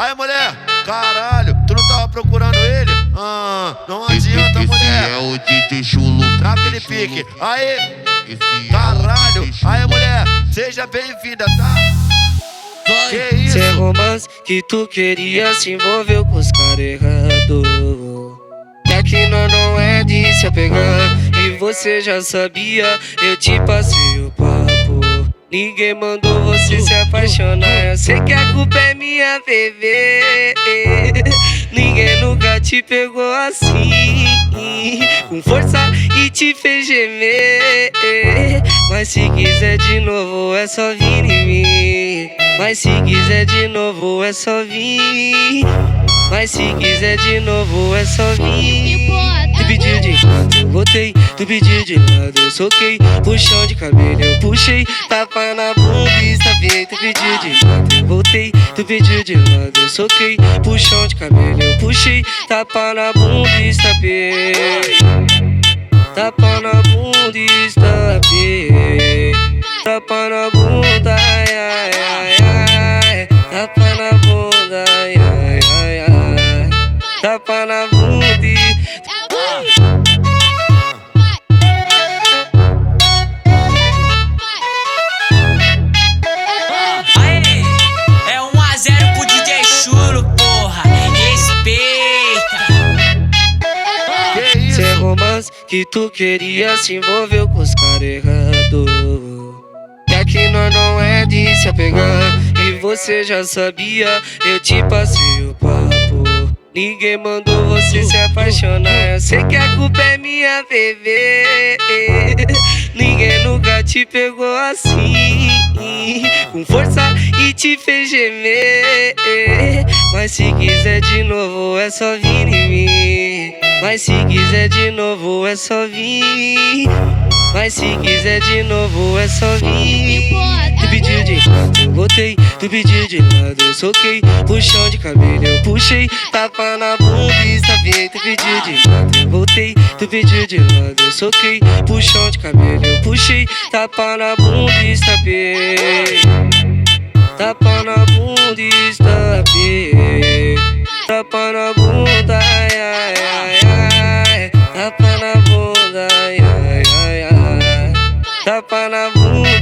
Aí, mulher, caralho, tu não tava procurando ele? Não adianta, mulher. Esse é o DJ Chulo. Dá aquele pique. Aí, Esse caralho. é o DJ Chulo. Aí, mulher, seja bem-vinda, tá? Que isso? Cê é romance que tu queria, se envolveu com os caras errados. E aqui nós não é de se apegar, e você já sabia, eu te passei o papo. Ninguém mandou você se apaixonar, eu sei que a culpa é minha, bebê. Ninguém nunca te pegou assim, com força e te fez gemer. Mas se quiser de novo é só vir em mim. Mas se quiser de novo é só vir. Mas se quiser de novo é só vir. Tu pediu de lado, eu voltei. Tu pediu de lado, eu soquei. Puxão de cabelo, eu puxei. Tapa na bunda e estapei. Tu pediu de lado, eu voltei. Tu pediu de lado, eu soquei. Puxão de cabelo, eu puxei. Tapa na bunda e estapei. Tapa na bunda e estapei. Tapa na bunda, ai, ai, ai, ai. Tapa na bunda, ai, ai, ai, ai. Tapa na bunda e... Aê, é 1 a 0 pro DJ Chulo, porra. Respeita. Que isso? Cê é romance que tu queria, se envolveu com os caras errados. E aqui nós não é de se apegar, e você já sabia, eu te passei o papo. Ninguém mandou você se apaixonar, eu sei que a culpa é minha, bebê. Ninguém nunca te pegou assim, com força e te fez gemer. Mas se quiser de novo é só vir em mim. Mas se quiser de novo é só vir. Mas se quiser de novo é só vir. Tu pediu de lado, eu voltei. Tu pediu de lado, eu soquei. Puxão de cabelo, eu puxei. Tapa na bunda e estapei. Tu pediu de lado, eu voltei. Tu pediu de lado, eu soquei. Puxão de cabelo, eu puxei. Tapa na bunda e estapei. Tapa na bunda e estapei. Tapa na bunda, ai, ai, ai, ai. Tapa na bunda, ai, ai, ai, ai. Tapa na bunda.